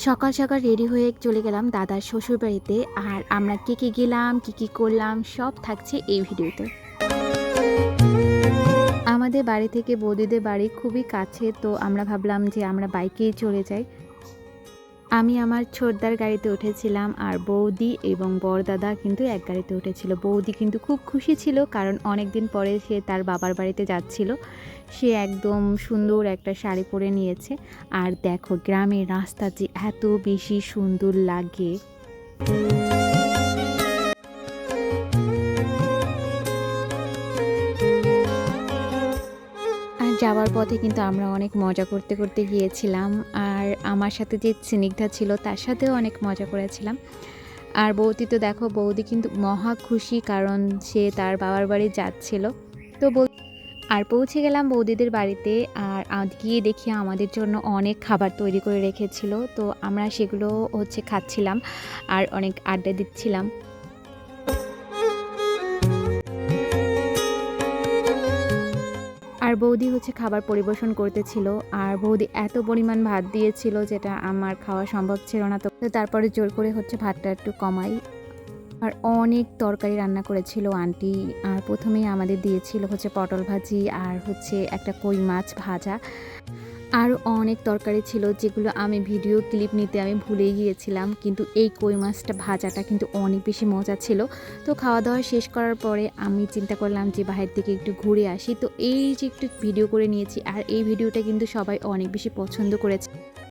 সকাল সকাল রেডি হয়ে চলে গেলাম দাদার শ্বশুরবাড়িতে। আর আমরা কে কে গেলাম, কি কি করলাম সব থাকছে এই ভিডিওতে। আমাদের বাড়ি থেকে বৌদিদের বাড়ি খুবই কাছে, তো আমরা ভাবলাম যে আমরা বাইকেই চলে যাই। আমি আমার ছোটদার গাড়িতে উঠেছিলাম আর বৌদি এবং বড়দাদা কিন্তু এক গাড়িতে উঠেছিল। বৌদি কিন্তু খুব খুশি ছিল, কারণ অনেক দিন পরে সে তার বাবার বাড়িতে যাচ্ছিল। সে একদম সুন্দর একটা শাড়ি পরে নিয়েছে। আর দেখো গ্রামের রাস্তা যে এত বেশি সুন্দর লাগে। আর যাওয়ার পথে কিন্তু আমরা অনেক মজা করতে করতে গিয়েছিলাম। আর আমার সাথে যে স্নিগ্ধা ছিল তার সাথেও অনেক মজা করেছিলাম। আর বৌদি তো দেখো, বৌদি কিন্তু মহা খুশি, কারণ সে তার বাবার বাড়ি যাচ্ছিল। তো আর পৌঁছে গেলাম বৌদিদের বাড়িতে। আর গিয়ে দেখি আমাদের জন্য অনেক খাবার তৈরি করে রেখেছিল, তো আমরা সেগুলো খাচ্ছিলাম আর অনেক আড্ডা দিচ্ছিলাম। আর বৌদি খাবার পরিবেশন করতেছিল। আর বৌদি এত পরিমাণ ভাত দিয়েছিল যেটা আমার খাওয়া সম্ভব ছিল না, তো তারপরে জোর করে ভাতটা একটু কমাই। আর অনেক তরকারি রান্না করেছিল আন্টি। আর প্রথমেই আমাদের দিয়েছিল পটল ভাজি আর একটা কই মাছ ভাজা। আরও অনেক তরকারি ছিল যেগুলো আমি ভিডিও ক্লিপ নিতে আমি ভুলেই গিয়েছিলাম, কিন্তু এই কই মাছটা ভাজাটা কিন্তু অনেক বেশি মজা ছিল। তো খাওয়া দাওয়া শেষ করার পরে আমি চিন্তা করলাম যে বাইরের দিকে একটু ঘুরে আসি। তো এই যে একটু ভিডিও করে নিয়েছি, আর এই ভিডিওটা কিন্তু সবাই অনেক বেশি পছন্দ করেছে।